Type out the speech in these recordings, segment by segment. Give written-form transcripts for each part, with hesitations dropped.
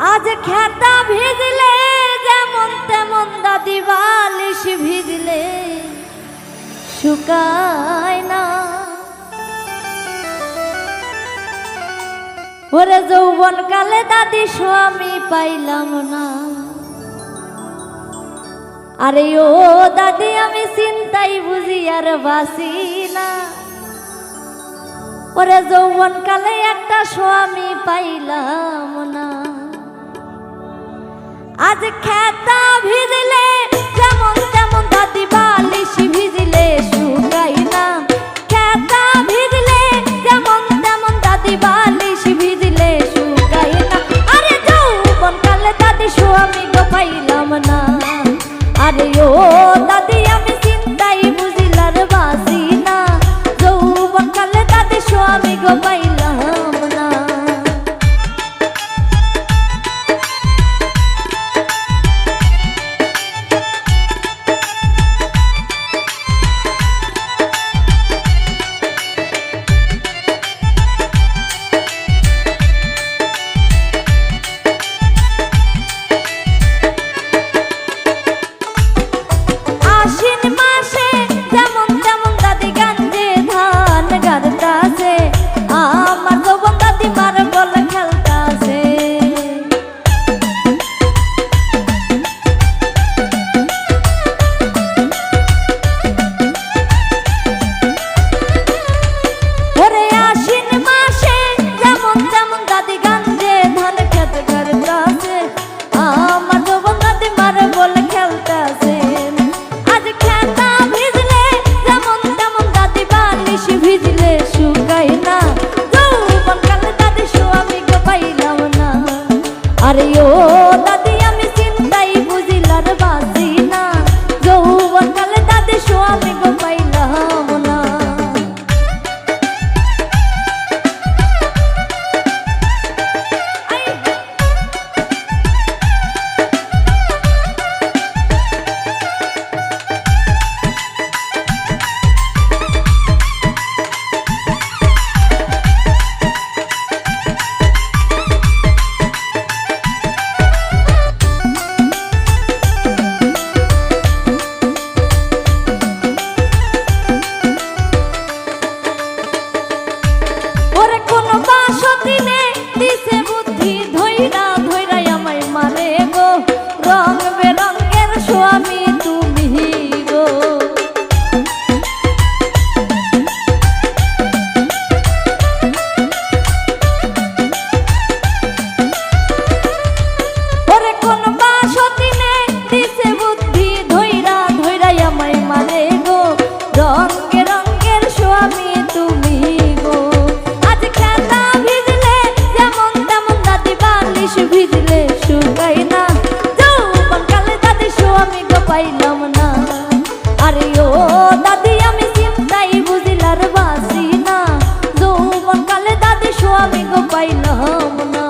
আজ খেতা ভিজলে যেমন তেমন দাদি বালিশ ভিজলে শুকায় না। ওরে যৌবন কালে দাদি স্বামী পাইলাম না। আরে ও দাদি আমি চিন্তাই বুঝি আর বাসি না। ওরে যৌবন কালে একটা স্বামী পাইলাম না। আজ খেতা ভিজলে যেমন তেমন দাদি বালিশ ভিজলে শুকাই না। খেতা ভিজলে যেমন তেমন দাদি বালিশ ভিজলে শুকাই না। আরে যৌবন কালে দাদি স্বামী গো পাইলাম না। আরে ও দাদি আমি চিন্তাই বুঝিলার বাসি না। যৌবন কালে দাদি স্বামী গো পাইলাম না। আরে ও দাদি আমি চিন্তাই বুঝিলার বাসি না। যৌবন কালে দাদি স্বামী গো পাইলাম না। পাইলাম না। আরে ও দাদি আমি চিন্তাই বুঝিলার বাসি না। যৌবন কালে দাদি স্বামী গো পাইলাম না।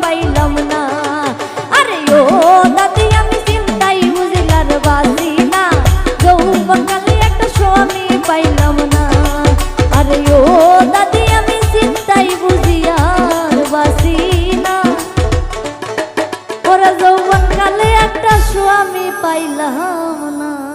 পাইলাম না। আরে ও দাদি আমি চিন্তাই বুঝিলার বাসি না। যৌবন কালে একটা স্বামী পাইলাম না। আরে ও দাদি আমি চিন্তাই বুঝিয়া স্বামী পাইলাম না।